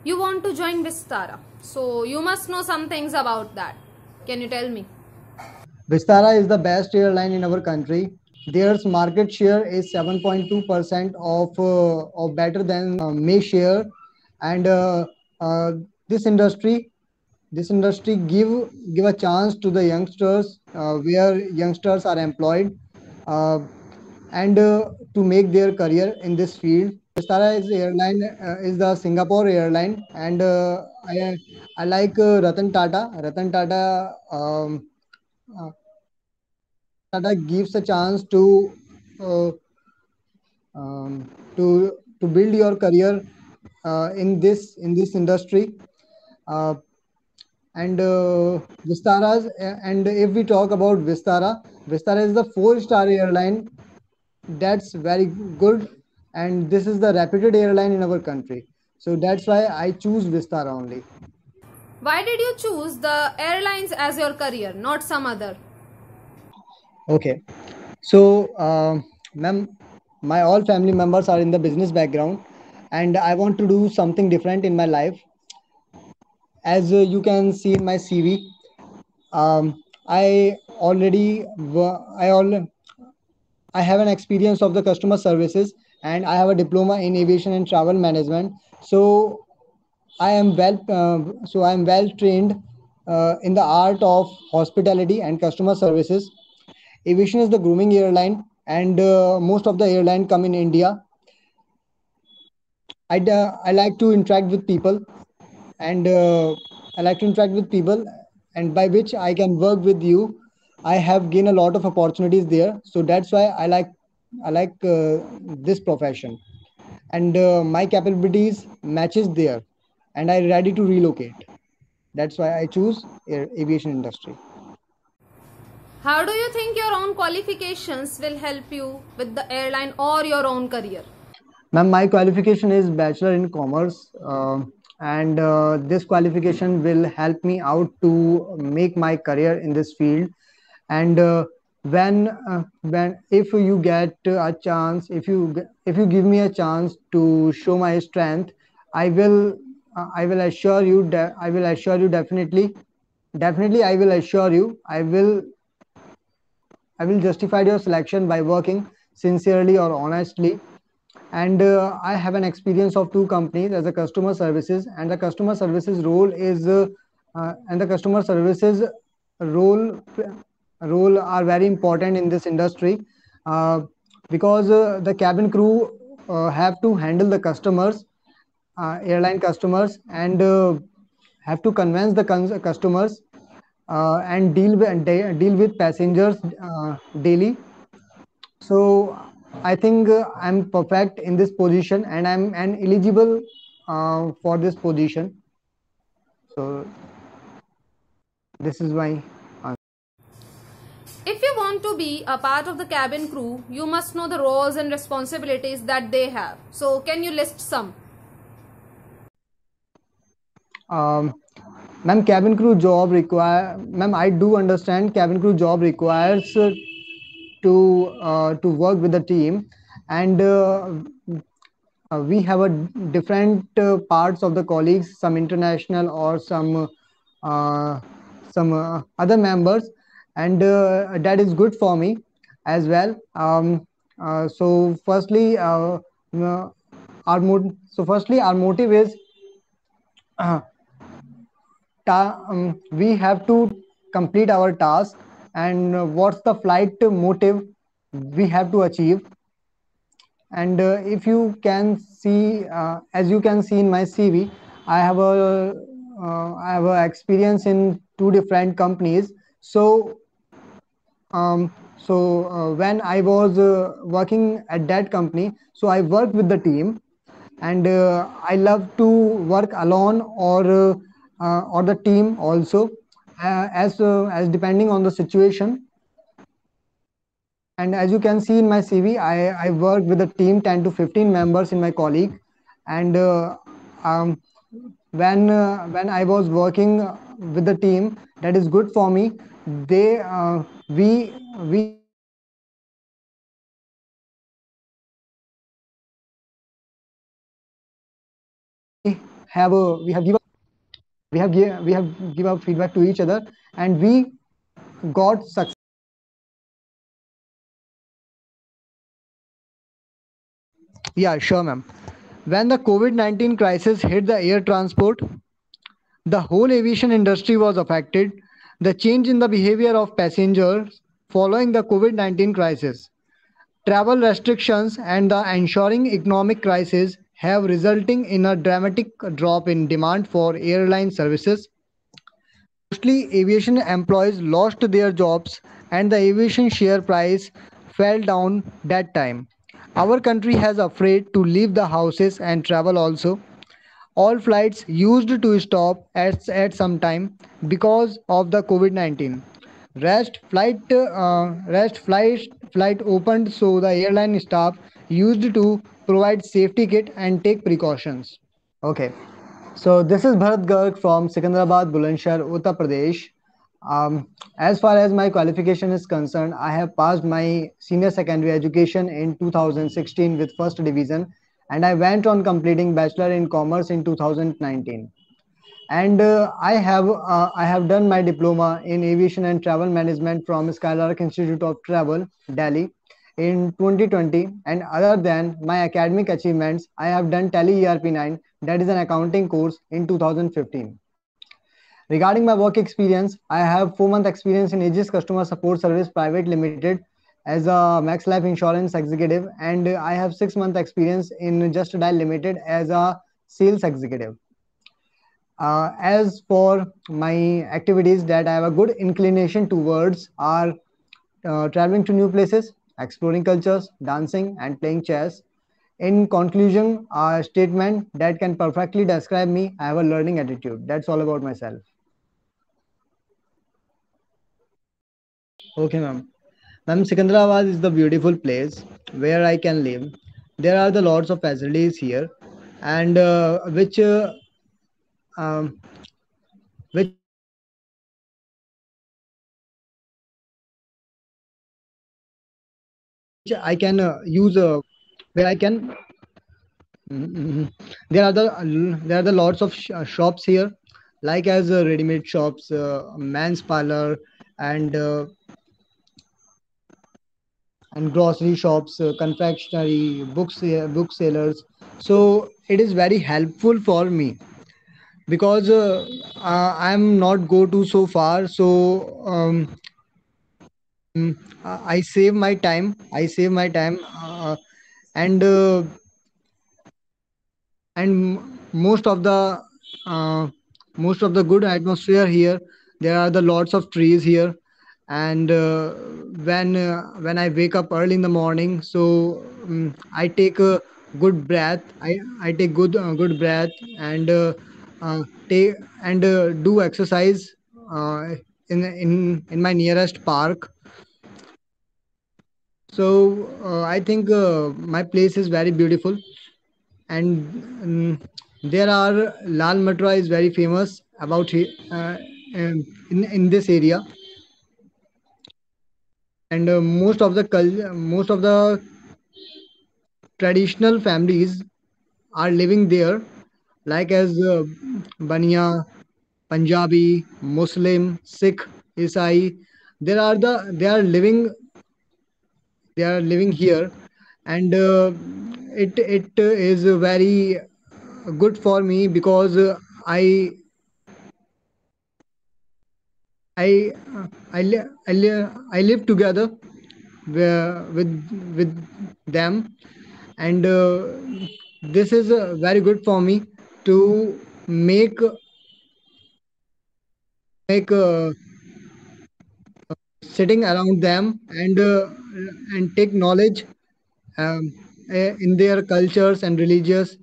You want to join Vistara, so you must know some things about that. Can you tell me? Vistara is the best airline in our country. Their market share is 7.2% of better than May share, and uh, this industry this industry give a chance to the youngsters where youngsters are employed uh, and to make their career in this field. Vistara is the Singapore airline, and I like Ratan Tata. Uh, Tata gives a chance uh, to build your career in this industry. Uh, and Vistaras, and if we talk about Vistara is the four-star airline. That's very good, and this is the reputed airline in our country. So that's why I choose Vistara only. Why did you choose the airlines as your career, not some other? Okay. So, ma'am, my all family members are in the business background, and I want to do something different in my life. As you can see in my CV, I already I have an experience of the customer services, and I have a diploma in aviation and travel management. So I am well trained in the art of hospitality and customer services. Aviation is the grooming airline, and most of the airline come in India. I like to interact with people, and I like to interact with people, and by which I can work with you. I have gained a lot of opportunities there, so that's why I like this profession, and my capabilities matches there, and I'm ready to relocate. That's why I choose aviation industry. How do you think your own qualifications will help you with the airline or your own career? Ma'am, my qualification is Bachelor in Commerce, and this qualification will help me out to make my career in this field. And when if you get a chance, if you give me a chance to show my strength, I will assure you that I will assure you definitely I will assure you I will justify your selection by working sincerely or honestly. And I have an experience of two companies as a customer services, and the customer services role is and the customer services role role are very important in this industry, uh, because the cabin crew have to handle the customers, airline customers, and have to convince the customers, and deal with passengers daily. So I think I'm perfect in this position, and I'm an eligible for this position. So this is my answer. If you want to be a part of the cabin crew, you must know the roles and responsibilities that they have. So, can you list some? Um, Ma'am, cabin crew job require. Ma'am, I do understand cabin crew job requires to work with the team, and we have a different parts of the colleagues, some international or uh, some other members, and that is good for me as well. So firstly, uh, our motive is uh, we have to complete our task, and what's the flight motive we have to achieve. And if you can see, as you can see in my CV, I have a experience in two different companies. So when I was working at that company, so I worked with the team, and I love to work alone or the team also, as depending on the situation. And as you can see in my CV, I work with a team 10 to 15 members in my colleague. And um, when I was working with the team, that is good for me. They we we have give our feedback to each other, and we got success. Yeah, sure, ma'am. When the COVID-19 crisis hit the air transport, the whole aviation industry was affected. The change in the behavior of passengers following the COVID-19 crisis, travel restrictions, and the ensuing economic crisis have resulting in a dramatic drop in demand for airline services. Mostly aviation employees lost their jobs and the aviation share price fell down that time. Our country has afraid to leave the houses and travel also. All flights used to stop at some time because of the COVID-19. Rest flight opened, so the airline staff used to provide safety kit and take precautions. Okay, so this is Bharat Garg from Secunderabad, Bulandshahr, Uttar Pradesh. As far as my qualification is concerned, I have passed my senior secondary education in 2016 with first division, and I went on completing bachelor in commerce in 2019. And I have done my diploma in aviation and travel management from Skylark Institute of Travel, Delhi, in 2020. And other than my academic achievements, I have done Tele ERP 9, that is an accounting course, in 2015. Regarding my work experience, I have 4 month experience in Aegis Customer Support Service Private Limited as a Max Life Insurance executive, and I have 6 month experience in Just Dial Limited as a sales executive. As for my activities that I have a good inclination towards are traveling to new places, exploring cultures, dancing, and playing chess. In conclusion, a statement that can perfectly describe me: I have a learning attitude. That's all about myself. Okay, ma'am. Ma'am, Secunderabad is the beautiful place where I can live. There are the lots of facilities here, and um, which I can use where I can. Mhm. There are the lots of shops here, like as ready-made shops, men's parlor, and uh, and grocery shops, confectionery, booksellers. So it is very helpful for me because I'm not go to so far. So I save my time. I save my time, and most of the uh, good atmosphere here. There are the lots of trees here, and when I wake up early in the morning, so I take a good breath. I take good breath, and take and do exercise uh, in my nearest park. So I think my place is very beautiful, and there are Lal Matra is very famous about in this area, and most of the traditional families are living there, like as Baniya, Punjabi, Muslim, Sikh, Isai. They are living here, and it is very good for me because I I I live together with them, and this is very good for me to make sitting around them, and take knowledge um, in their cultures and religious.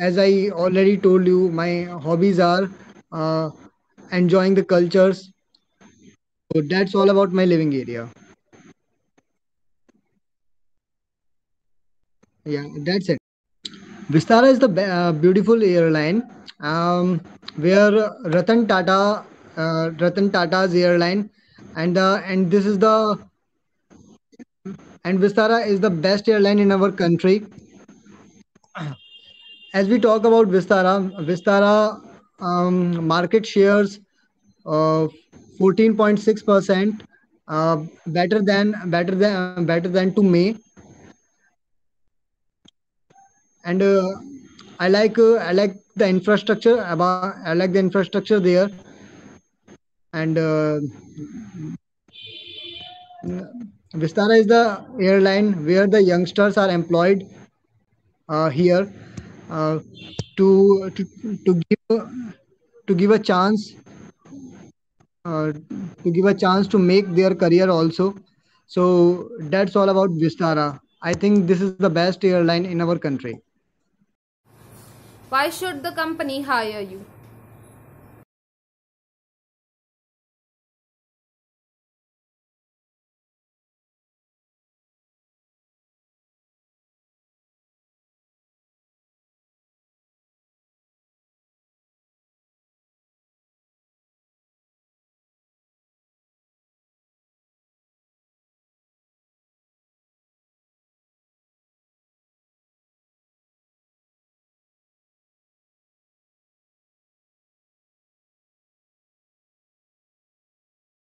As I already told you, my hobbies are uh, enjoying the cultures. So that's all about my living area. Yeah, that's it. Vistara is the beautiful airline where Ratan Tata's airline, and this is the and Vistara is the best airline in our country. As we talk about Vistara market shares 14.6%, better than to May, and I like the infrastructure there, and Vistara is the airline where the youngsters are employed here uh, to to give to give a chance uh, to give a chance to make their career also. So that's all about Vistara. I think this is the best airline in our country. Why should the company hire you?